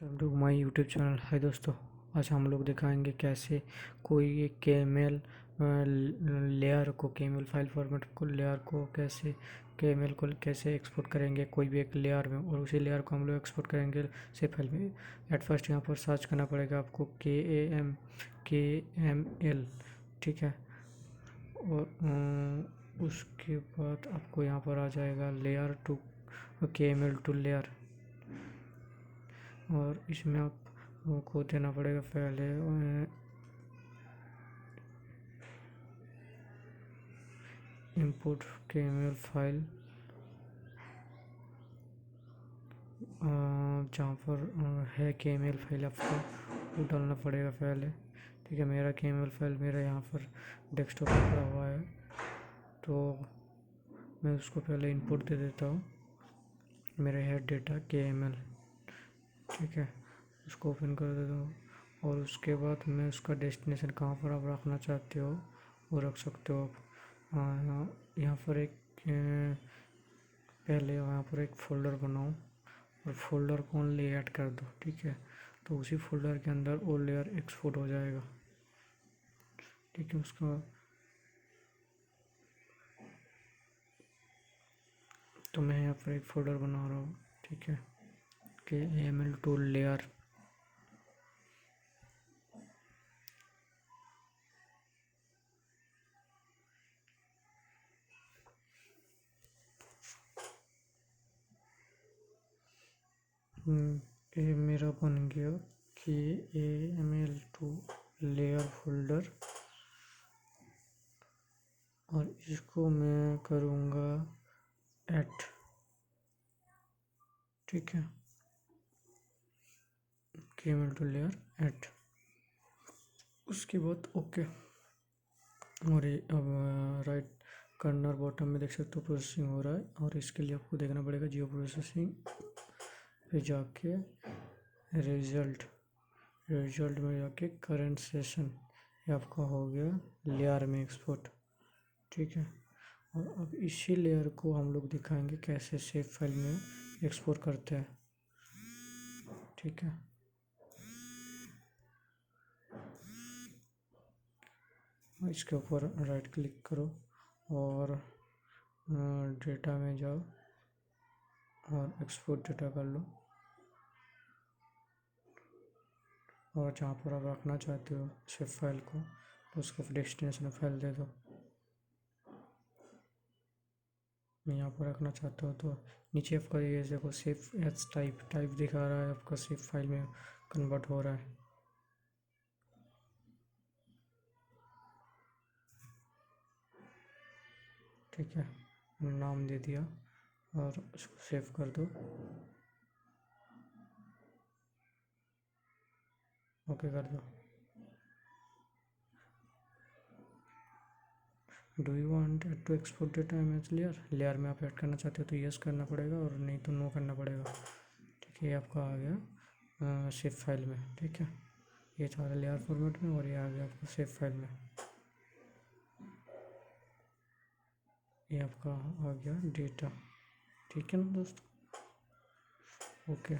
Welcome to my YouTube channel. Hi दोस्तों, आज हम लोग दिखाएंगे कैसे कोई एक KML लेयर को KML फाइल फॉर्मेट को लेयर को कैसे KML को कैसे एक्सपोर्ट करेंगे कोई भी एक लेयर में, और उसी लेयर को हम लोग एक्सपोर्ट करेंगे से फाइल में। एट फर्स्ट यहाँ पर सर्च करना पड़ेगा आपको KML, ठीक है। और उसके बाद आपको यहाँ पर आ जाएगा layer to KML to layer, और इसमें आपको देना पड़ेगा पहले इंपोर्ट KML फाइल, जहाँ पर है KML फाइल आपको वो डालना पड़ेगा पहले, ठीक है। मेरा KML फाइल मेरा यहाँ पर डेस्कटॉप पर पड़ा हुआ है, तो मैं उसको पहले इंपोर्ट दे देता हूँ। मेरा है डेटा KML, ठीक है। उसको ओपन कर देता हूँ, और उसके बाद मैं उसका डेस्टिनेशन कहाँ पर आप रखना चाहते हो वो रख सकते हो आप। यहाँ पर एक पहले यहाँ पर एक फ़ोल्डर बनाओ और फोल्डर को ओनली ऐड कर दो, ठीक है। तो उसी फोल्डर के अंदर वो लेयर एक्सपोर्ट हो जाएगा, ठीक है। उसका तो मैं यहाँ पर एक फ़ोल्डर बना रहा हूँ, ठीक है, KML टूल लेयर। ये मेरा बन गया KML टू लेयर फोल्डर, और इसको मैं करूँगा ऐड, ठीक है। KML टू लेयर ऐड, उसके बाद ओके। और ये अब राइट कॉर्नर बॉटम में देख सकते हो प्रोसेसिंग हो रहा है, और इसके लिए आपको देखना पड़ेगा जियो प्रोसेसिंग पे जाके रिजल्ट में जाके करंट सेशन, ये आपका हो गया लेयर में एक्सपोर्ट, ठीक है। और अब इसी लेयर को हम लोग दिखाएंगे कैसे सेव फाइल में एक्सपोर्ट करते हैं, ठीक है। इसके ऊपर राइट क्लिक करो और डेटा में जाओ और एक्सपोर्ट डेटा कर लो, और जहाँ पर आप रखना चाहते हो सेव फाइल को तो उसको डेस्टिनेशन फाइल दे दो। मैं यहाँ पर रखना चाहता हूँ तो नीचे आपका ये देखो सेव एज टाइप दिखा रहा है, आपका सेव फाइल में कन्वर्ट हो रहा है, ठीक है। नाम दे दिया और उसको सेव कर दो, ओके कर दो। Do you want to export data image layer में आप ऐड करना चाहते हो तो यस करना पड़ेगा, और नहीं तो नो करना पड़ेगा, ठीक है। ये आपका आ गया सेव फाइल में, ठीक है। ये था लेयर फॉर्मेट में, और ये आ गया आपका सेव फाइल में, ये आपका आ गया डेटा, ठीक है ना दोस्तों, ओके।